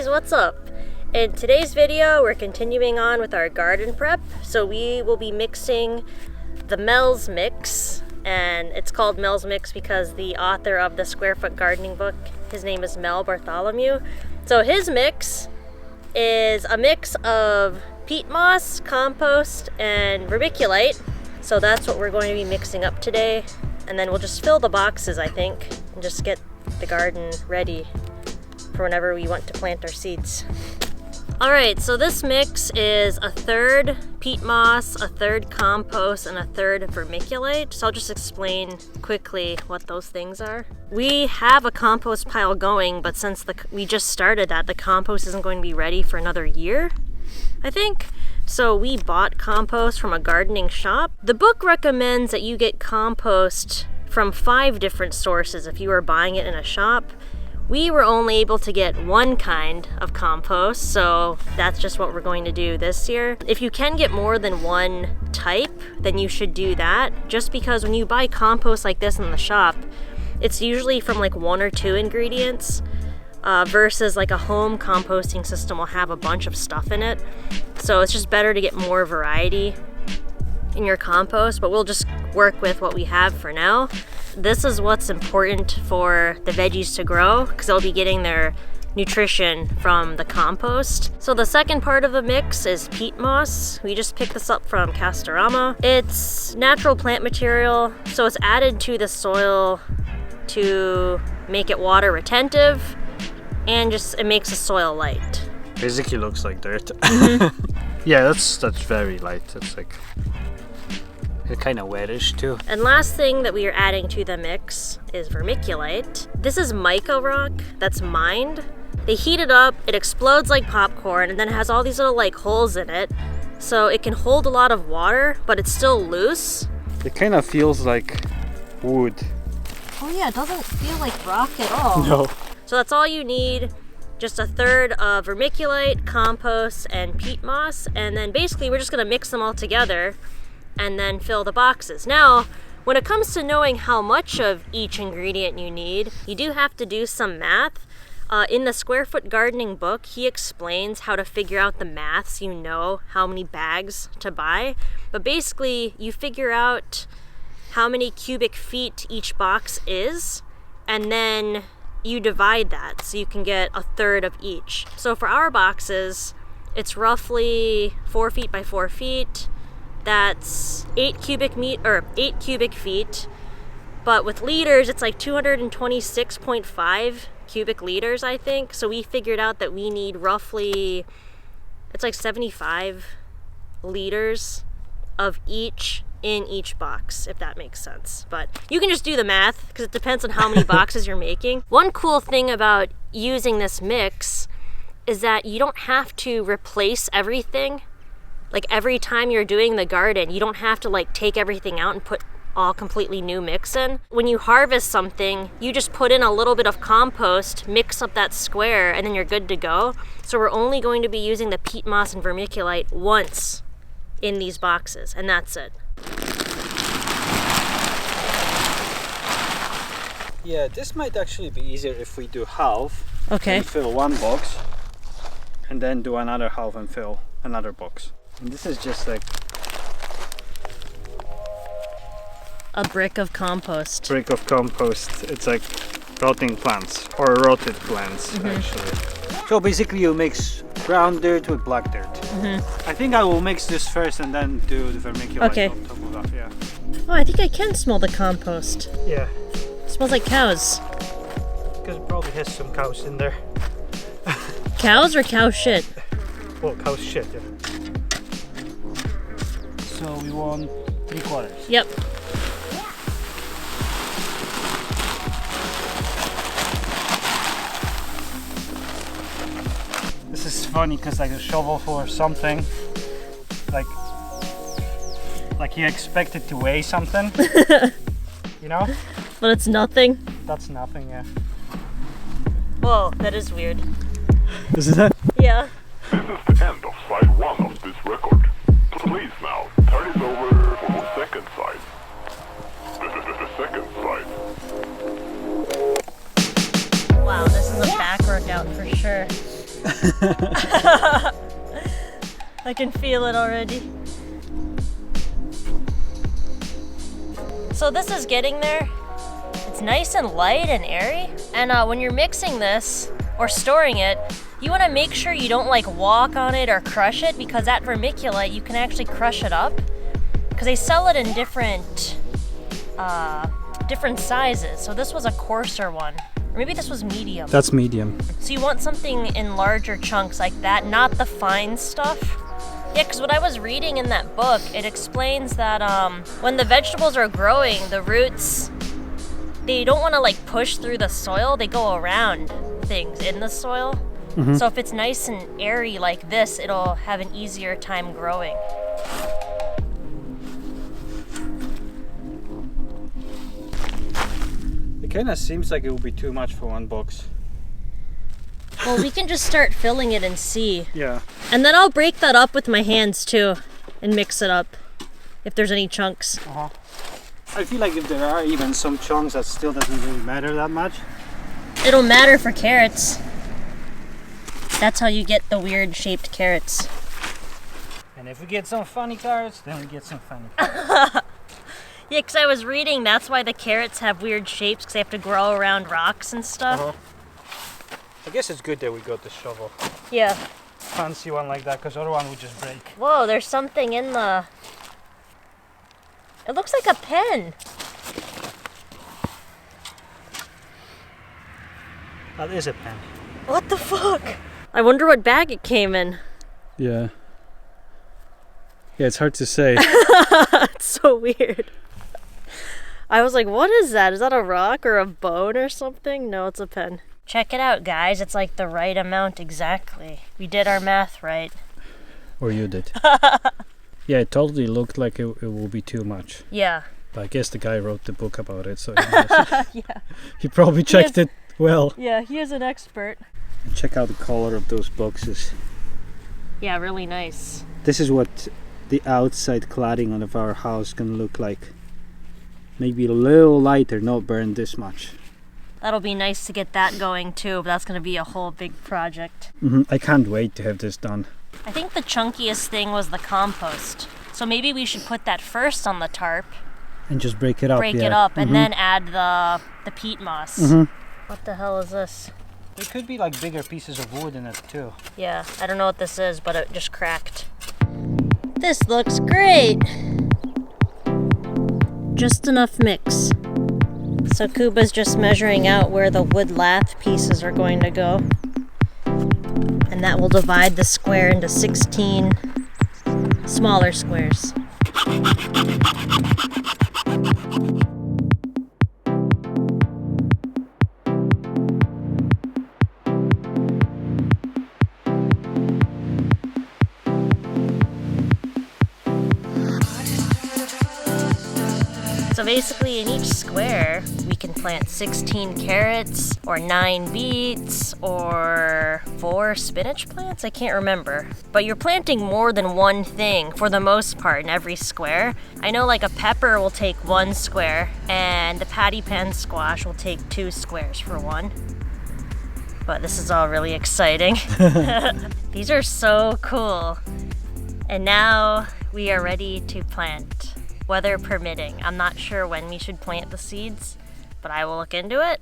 guys, what's up? In today's video, we're continuing on with our garden prep. So we will be mixing the Mel's Mix, and it's called Mel's Mix because the author of the Square Foot Gardening book, his name is Mel Bartholomew. So his mix is a mix of peat moss, compost, and vermiculite. So that's what we're going to be mixing up today. And then we'll just fill the boxes, I think, and just get the garden ready for whenever we want to plant our seeds. Alright, so this mix is a third peat moss, a third compost, and a third vermiculite. So I'll just explain quickly what those things are. We have a compost pile going, but since we just started that, the compost isn't going to be ready for another year, I think. So we bought compost from a gardening shop. The book recommends that you get compost from 5 different sources if you are buying it in a shop. We were only able to get one kind of compost, so that's just what we're going to do this year. If you can get more than one type, then you should do that, just because when you buy compost like this in the shop, it's usually from like 1 or 2 ingredients, versus like a home composting system will have a bunch of stuff in it. So it's just better to get more variety in your compost, but we'll just work with what we have for now. This is what's important for the veggies to grow, because they'll be getting their nutrition from the compost. So the second part of the mix is peat moss. We just picked this up from Castorama. It's natural plant material, so it's added to the soil to make it water retentive, and just it makes the soil light. Basically looks like dirt. Mm-hmm. Yeah, that's very light. It's like kind of wettish too. And last thing that we are adding to the mix is vermiculite. This is mica rock that's mined. They heat it up, it explodes like popcorn, and then it has all these little like holes in it. So it can hold a lot of water, but it's still loose. It kind of feels like wood. Oh yeah, it doesn't feel like rock at all. No. So that's all you need. Just a third of vermiculite, compost, and peat moss. And then basically we're just gonna mix them all together and then fill the boxes. Now, when it comes to knowing how much of each ingredient you need, you do have to do some math. In the Square Foot Gardening book, he explains how to figure out the math so you know how many bags to buy. But basically, you figure out how many cubic feet each box is, and then you divide that so you can get a third of each. So for our boxes, it's roughly 4 feet by 4 feet. That's 8 cubic feet, but with liters, it's like 226.5 cubic liters, I think. So we figured out that we need roughly, it's like 75 liters of each in each box, if that makes sense. But you can just do the math because it depends on how many boxes you're making. One cool thing about using this mix is that you don't have to replace everything. Like every time you're doing the garden, you don't have to like take everything out and put all completely new mix in. When you harvest something, you just put in a little bit of compost, mix up that square, and then you're good to go. So we're only going to be using the peat moss and vermiculite once in these boxes, and that's it. Yeah, this might actually be easier if we do half. Okay. And fill one box, and then do another half and fill another box. And this is just like a brick of compost. Brick of compost. It's like rotting plants or rotted plants, actually. So basically you mix brown dirt with black dirt. I think I will mix this first and then do the vermiculite on top of that. Yeah. Oh, I think I can smell the compost. Yeah. It smells like cows. Because it probably has some cows in there. Cows or cow shit? Well, cow shit, yeah. So we want 3/4. Yep. This is funny because like a shovel for something, like you expect it to weigh something, you know? But it's nothing. That's nothing, yeah. Whoa, that is weird. Is it that? Yeah. This is the end of side 1 of this record. Please now, turn it over for the second side. The second side. Wow, this is a back workout for sure. I can feel it already. So this is getting there. It's nice and light and airy. And when you're mixing this or storing it, you want to make sure you don't like walk on it or crush it, because that vermiculite, you can actually crush it up. Because they sell it in different sizes. So this was a coarser one. Or maybe this was medium. That's medium. So you want something in larger chunks like that, not the fine stuff. Yeah, because what I was reading in that book, it explains that when the vegetables are growing, the roots, they don't want to like push through the soil, they go around things in the soil. Mm-hmm. So if it's nice and airy like this, it'll have an easier time growing. It kind of seems like it will be too much for one box. Well, we can just start filling it and see. Yeah. And then I'll break that up with my hands too and mix it up if there's any chunks. Uh-huh. I feel like if there are even some chunks, that still doesn't really matter that much. It'll matter for carrots. That's how you get the weird shaped carrots. And if we get some funny carrots, then we get some funny carrots. Yeah, because I was reading that's why the carrots have weird shapes, because they have to grow around rocks and stuff. Uh-huh. I guess it's good that we got the shovel. Yeah. Fancy one like that, because other one would just break. Whoa, there's something in the... It looks like a pen. That is a pen. What the fuck? I wonder what bag it came in. Yeah. Yeah, it's hard to say. It's so weird. I was like, what is that? Is that a rock or a bone or something? No, it's a pen. Check it out, guys. It's like the right amount exactly. We did our math right. Or you did. Yeah, it totally looked like it will be too much. Yeah. But I guess the guy wrote the book about it, so yeah. He probably checked it well. Yeah, he is an expert. Check out the color of those boxes. Yeah, really nice. This is what the outside cladding of our house can look like. Maybe a little lighter, not burned this much. That'll be nice to get that going too, but that's going to be a whole big project. Mm-hmm. I can't wait to have this done. I think the chunkiest thing was the compost. So maybe we should put that first on the tarp. And just break it up. Break it up, and then add the peat moss. Mm-hmm. What the hell is this? There could be like bigger pieces of wood in it too. Yeah, I don't know what this is, but it just cracked. This looks great! Just enough mix. So Kuba's just measuring out where the wood lath pieces are going to go. And that will divide the square into 16 smaller squares. So basically in each square, we can plant 16 carrots, or 9 beets, or 4 spinach plants? I can't remember. But you're planting more than one thing for the most part in every square. I know like a pepper will take 1 square, and the patty pan squash will take 2 squares for one. But this is all really exciting. These are so cool. And now we are ready to plant. Weather permitting. I'm not sure when we should plant the seeds, but I will look into it.